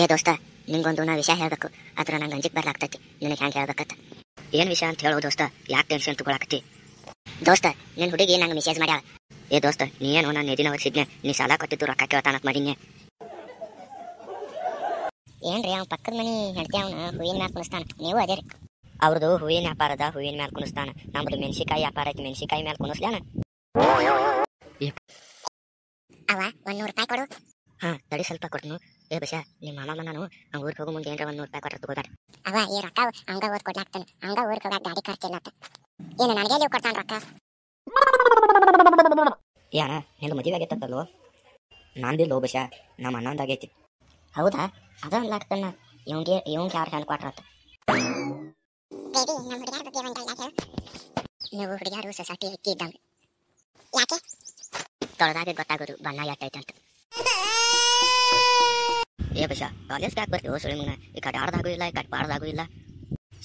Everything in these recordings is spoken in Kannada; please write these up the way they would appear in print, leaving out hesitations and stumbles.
ಏ ದೋಸ್ತ, ನಿಂಗೊಂದು ನಾ ವಿಷಯ ಹೇಳ್ಬೇಕು. ಆದ್ರೆ ನಂಗೆ ಅಂಜಿಕ್ ಬರ್ಲಾಗ್ತೈತಿ. ನಿನಗೆ ಹೆಂಗೆ ಹೇಳ್ಬೇಕತ್ತ? ಏನು ವಿಷಯ ಅಂತ ಹೇಳೋ ದೋಸ್ತ? ಯಾಕೆ ಟೆನ್ಷನ್ ತಗೊಳಕತ್ತಿ? ದೋಸ್ತ, ನಿನ್ನ ಹುಡುಗಿ ನಂಗೆ ಮೆಸೇಜ್ ಮಾಡ್ಯಾಳ. ಏ ದೋಸ್ತ, ನೀ ಏನು ನಾನು ಎದಿನ ವರ್ಷಿದ್ನೆ, ನೀ ಸಾಲ ಕೊಟ್ಟಿದ್ದು ರೊಕ್ಕ ಕೇಳ್ತಾನತ್ ಮಾಡಿದ್ನೆ. ಏನ್ರಿ ಅವ್ನು ಪಕ್ಕದ ಮನಿ ಹೆಂಡತಿ ಅವನು ಹೂವಿನ ಮ್ಯಾಲ ಕುಣಿಸ್ತಾನ, ನೀವು ಅದೇ ರೀ? ಅವ್ರದ್ದು ಹೂವಿನ ವ್ಯಾಪಾರದ ಹೂವಿನ ಮ್ಯಾಲ ಕುಣಿಸ್ತಾನ. ನಮ್ದು ಮೆಣಸಿಕಾಯಿ ವ್ಯಾಪಾರ ಐತಿ, ಮೆಣಸಿಕಾಯಿ ಮ್ಯಾಲ ಕುಣಿಸ್ಲಾನ. ಅವ 100 ರೂಪಾಯಿ ಕೊಡು. ಹಾ ತಡಿ, ಸ್ವಲ್ಪ ಕೊಡ್ನು. ಏ ಬಸ, ನಿಮ್ಮ ಮಾಮ ನಾನು ಹಂಗ ಊರಿಗೆ ಹೋಗೋ ಮುಂದೆ ಏನಾರ 100 ರೂಪಾಯಿ ಕೊಟ್ರೆ ತಗೋದಾರ. ಅವ ಈ ರೊಕ್ಕ ಹಂಗ ಓದ್ ಕೊಡ್ಲಾಕ್ತಾನೆ. ಹಂಗ ಊರಿಗೆ ಹೋಗಾಕ ಗಾಡಿ ಖರ್ಚಿಲ್ಲತ್ತ. ಏನು ನನಗೆ ಲೀವ್ ಕೊಡ್ತಾನ ರೊಕ್ಕ? ಯಾರ ನಿಂದು ಮದುವೆ ಆಗೈತಲ್ಲೋ? ನಂದಿಲ್ಲೋ ಬಸ, ನಮ್ಮ ಅಣ್ಣಂದಾಗೈತಿ. ಹೌದಾ? ಅದ ಅನ್ಲಾಕ್ತಾನ. ಇವಂಗೆ ಯಾರು ಹೆಣ್ಣು ಕೊಟ್ರತ್ತ? ನೀವು ಹುಡುಗಿಯಾರು ಸೊಸೈಟಿ ಹೆಚ್ಚಿ ಇದ್ದಂಗೆ. ಯಾಕೆ? ತೊಳೆದಾಗ ಗೊತ್ತಾಗೋದು ಬಣ್ಣ ಯಾಟೈತೆ ಅಂತ. ಏ ಬಸ, ಕಾಲೇಜ್ಗೆ ಯಾಕೆ ಬರ್ತೀವೋ ಸುಳಿ ಮುನ್ನ? ಈ ಕಡೆ ಆಡ್ದಾಗೂ ಇಲ್ಲ, ಈ ಕಡೆ ಬಾಡ್ದಾಗೂ ಇಲ್ಲ.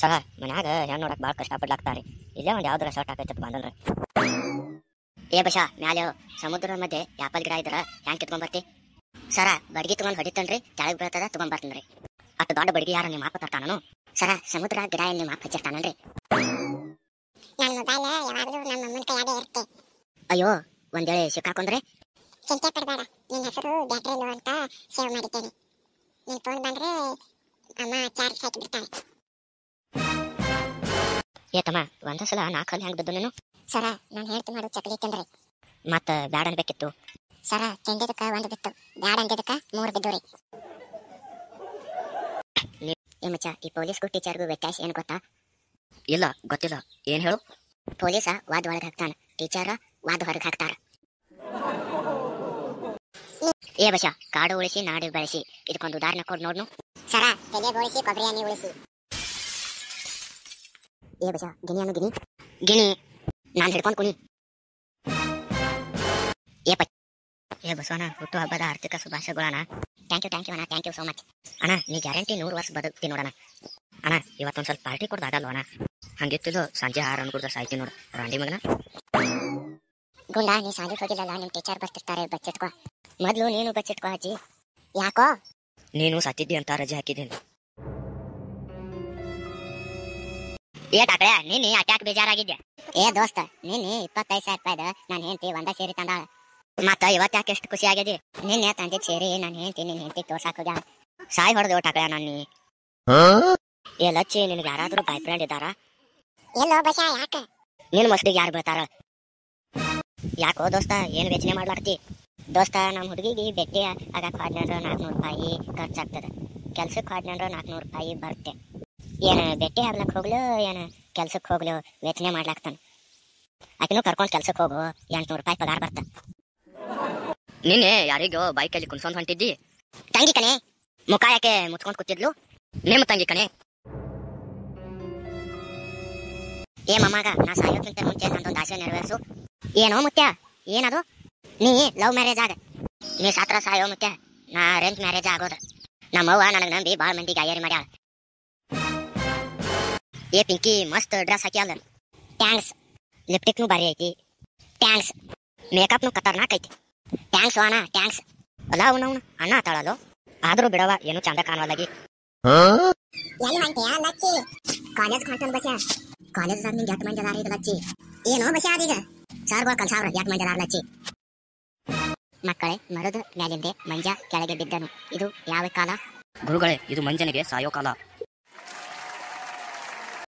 ಸರ ಮನ್ಯಾಗ ಹೆಣ್ಣು ನೋಡಕ್ ಭಾಳ ಕಷ್ಟಪಡ್ಲಾಕ್ತಾರೆ. ಇಲ್ಲೇ ಒಂದು ಯಾವ್ದು ರೆಸಾರ್ಟ್ ಆಕೈತೆ ಬಂದಲ್ರಿ. ಏ ಬಸ, ಮ್ಯಾಲೆ ಸಮುದ್ರ ಮಧ್ಯೆ ಆಪಲ್ ಗಿಡ ಇದ್ರ ಹೆಂಗೆ ಕಿತ್ಕೊಂಡ್ಬರ್ತಿ? ಸರ ಬಡ್ಗಿ ತಗೊಂಡ್ ಹೊಡಿತನ್ರಿ, ಕೆಳಗೆ ಬೀಳ್ತದ ತಗೊಂಡ್ಬರ್ತನ್ರಿ. ಅಷ್ಟು ದೊಡ್ಡ ಬಡ್ಗಿ ಯಾರು ನಿಮ್ಮ ಮಾಪ ತರ್ತಾನನು? ಸರ ಸಮುದ್ರ ಗಿಡ ನಿಮ್ಮ ಮಾಪ ಹಚ್ಚಿರ್ತಾನನ್ರಿ. ಅಯ್ಯೋ, ಒಂದೇಳೆ ಸಿಕ್ಕಾಕೊಂಡ್ರೆ? ಚಿಂತೆ ಪಡಬೇಡ, ನಿನ್ನ ಹೆಸರು ಬ್ಯಾಟ್ರಿ ಲೋ ಅಂತ ಸೇವ್ ಮಾಡಿದ್ದೇನೆ. ನಿನ್ ಫೋನ್ ಬಂದ್ರೆ ಅಮ್ಮ ಚಾರ್ಜ್ ಹಾಕಿಬಿಡ್ತಾಳೆ. ಏತಮ್ಮ, ಒಂದ ಸಲ 4 ಕಲ್ಲು ಹೆಂಗೆ ಬಿದ್ದು ನೀನು? ಸರ ನಾನು ಹೇಳ್ತೀನಿ ಮಾಡು, ಚಕ್ಲಿ ತಿಂದ್ರಿ. ಮತ್ತೆ ಬ್ಯಾಡ ಅನ್ಬೇಕಿತ್ತು. ಸರ ತಿಂದಿದ್ದಕ್ಕ 1 ಬಿತ್ತು, ಬ್ಯಾಡ ಅಂದಿದ್ದಕ್ಕ 3 ಬಿದ್ದು ರೀ. ಏ ಮಚ್ಚ, ಈ ಪೊಲೀಸ್ಗೂ ಟೀಚರ್ಗೂ ವ್ಯತ್ಯಾಸ ಏನು ಗೊತ್ತಾ? ಇಲ್ಲ, ಗೊತ್ತಿಲ್ಲ. ಏನು ಹೇಳು? ಪೊಲೀಸ ವಾದ ಒಳಗೆ ಹಾಕ್ತಾನ, ಟೀಚರ ವಾದ ಹೊರಗೆ ಹಾಕ್ತಾರ. ಏ ಬಸ, ಕಾಡು ಉಳಿಸಿ ನಾಡು ಬೆಳೆಸಿ, ಇದಕ್ಕೊಂದು ಉದಾಹರಣೆ ಕೊಡು ನೋಡ್ನು. ಸರ ತಲೆ ಬೋಳಿಸಿ ಕೊಬ್ಬರಿ ಎಣ್ಣೆ ಉಳಿಸಿ. ಏ ಬಸ, ಗಿಣಿಯನ್ನು ಗಿಣಿ ನಾನು ಹಿಡ್ಕೊಂಡು ಕುಣಿ. ಏ ಬಸವಣ್ಣ, ಹುಟ್ಟು ಹಬ್ಬದ ಆರ್ಥಿಕ ಶುಭಾಶಯಗಳಣ್ಣ. ಥ್ಯಾಂಕ್ ಯು ಅಣ್ಣ, ಥ್ಯಾಂಕ್ ಯು ಸೋ ಮಚ್. ಅಣ್ಣ, ನೀ ಗ್ಯಾರಂಟಿ 100 ವರ್ಷ ಬದುಕ್ತಿ ನೋಡೋಣ. ಅಣ್ಣ, ಇವತ್ತೊಂದು ಸ್ವಲ್ಪ ಪಾರ್ಟಿ ಕೊಡ್ದಾಗಲ್ವ ಅಣ್ಣ? ಹಂಗಿತ್ತಿದ್ದು ಸಂಜೆ 6 ಅನ್ಕೊಡ್ದ ಸಾಯ್ತಿ ನೋಡು ರಾಂಡಿ ಮಗನ. ಗುಂಡ, ನೀ ಸಾಲಿಗೆ ಹೋಗಿಲ್ಲಲ್ಲ, ನಿಮ್ಮ ಟೀಚರ್ ಬರ್ತಿರ್ತಾರೆ, ಬಚ್ಚಿಟ್ಕೋ. ಮೊದಲು ನೀನು ಬಚ್ಚಿಟ್ಕೋ ಅಜ್ಜಿ. ಯಾಕೋ? ನೀನು ಸತ್ತಿದ್ದಿ ಅಂತ ರಜೆ ಹಾಕಿದ್ದೀನಿ. ಏ ಟಾಕಳೆ, ನೀನು ಅಟ್ಯಾಕ್ ಬೇಜಾರಾಗಿದ್ದೆ? ಏ ದೋಸ್ತ, ನೀನು 25,000 ರೂಪಾಯಿದ ನಾನು ಹೆಂಡತಿ ಒಂದ ಸೇರಿ ತಂದಾಳ. ಮತ್ತ ಇವತ್ತು ಯಾಕೆ ಎಷ್ಟು ಖುಷಿ ಆಗಿದೆ? ನಿನ್ನೆ ತಂದಿದ್ದು ಸೇರಿ ನಾನು ನಿನ್ನ ಹೆಂಡತಿ ತೋರ್ಸಾಕ ಹೋಗ್ಯಾಳ. ಸಾಯಿ ಹೊಡೆದೇವ ಟಾಕಳೆ ನಾನು. ಏ ಲಚ್ಚಿ, ನಿನಗೆ ಯಾರಾದ್ರೂ ಬಾಯ್ ಫ್ರೆಂಡ್ ಇದ್ದಾರಾ? ಎಲ್ಲೋ ಬಸ, ಯಾಕ? ನಿನ್ನ ಮಸ್ತಿಗೆ ಯಾರು ಬೀಳ್ತಾರ? ಯಾಕೋ ದೋಸ್ತ, ಏನು ಯೋಚನೆ ಮಾಡ್ಲಾಡ್ತಿ? ದೋಸ್ತ, ನಮ್ಮ ಹುಡುಗಿಗೆ ಭೇಟಿ ಆಗಕ್ಕೆ ಹೋದ್ನಂದ್ರೆ 400 ರೂಪಾಯಿ ಖರ್ಚಾಗ್ತದೆ. ಕೆಲ್ಸಕ್ಕೆ ಹೋದ್ನಂದ್ರೆ 400 ರೂಪಾಯಿ ಬರುತ್ತೆ. ಏನು ಭೇಟಿ ಆಗ್ಲಕ್ಕೆ ಹೋಗ್ಲು, ಏನು ಕೆಲ್ಸಕ್ಕೆ ಹೋಗ್ಲು ಯೋಚನೆ ಮಾಡ್ಲಾಕ್ತಾನೆ. ಆಕಿನೂ ಕರ್ಕೊಂಡು ಕೆಲ್ಸಕ್ಕೆ ಹೋಗು, 800 ರೂಪಾಯಿ ಪಗಾರ ಬರ್ತ. ನಿನ್ನೆ ಯಾರಿಗೋ ಬೈಕಲ್ಲಿ ಕುಣ್ಸೊಂದು ಹೊಂಟಿದ್ದಿ? ತಂಗಿ ಕಣೆ. ಮುಖ ಯಾಕೆ ಮುಚ್ಕೊಂಡು ಕೂತಿದ್ಲು? ನಿಮ್ಮ ತಂಗಿ ಕಣೆ. ಏ ಮಮ್ಮಗ, ನಾ ಸಾಯೋಕ್ಕಿಂತ ಮುಂಚೆ ನಂದೊಂದು ಆಸೆ ನೆರವೇರಿಸು. ಏನೋ ಮುತ್ಯ? ಏನದು? ನೀ ಲವ್ ಮ್ಯಾರೇಜ್ ಆಗ. ನೀ ಸಾತ್ರ ಸಾಯೋ ಮುತ್ಯ, ನಾ ಅರೇಂಜ್ ಮ್ಯಾರೇಜ್ ಆಗೋದ. ನಮ್ಮವ್ವ ನನಗೆ ನಂಬಿ ಭಾಳ ಮಂದಿ ಗಾಯರಿ ಮಾಡ್ಯಾಳ. ಏ ಪಿಂಕಿ, ಮಸ್ತ್ ಡ್ರೆಸ್ ಹಾಕ್ಯಾಳ. ಟ್ಯಾಂಕ್ಸ್. ಲಿಪ್ಟಿಕ್ನು ಭಾರಿ ಐತಿ. ಟ್ಯಾಂಕ್ಸ್. ಮೇಕಪ್ನು ಖತರ್ನಾಕ್ ಐತಿ. ಟ್ಯಾಂಕ್ಸ್ ಅಣ್ಣ, ಟ್ಯಾಂಕ್ಸ್. ಅಲ್ಲ ಅವನು ಅಣ್ಣ ಆತಾಳಲ್ಲೋ, ಆದ್ರೂ ಬಿಡವ, ಏನು ಚಂದ ಕಾಣವಲ್ಲಾಗಿ. ಕಾಲೇಜ್ ಹೊಂಟನ್ ಬಸ. ಕಾಲೇಜ್ದಾಗ ನಿಂಗೆ 8 ಮಂದಿ ಅದಾರ ಈಗ ಲಚ್ಚಿ. ಏನೋ ಬಸ ಅದೀಗ ಸಾರ್ಗಳು ಕಲ್ಸಾವ್ರ 8 ಮಂದಿ ಅದಾರ ಲಚ್ಚಿ. ಮಕ್ಕಳೇ, ಮರದ ಮ್ಯಾಲಿಂದೆ ಮಂಜ ಕೆಳಗೆ ಬಿದ್ದನು. ಇದು ಯಾವ ಕಾಲ? ಗುರುಗಳೇ, ಇದು ಮಂಜನಿಗೆ ಸಾಯೋ ಕಾಲ.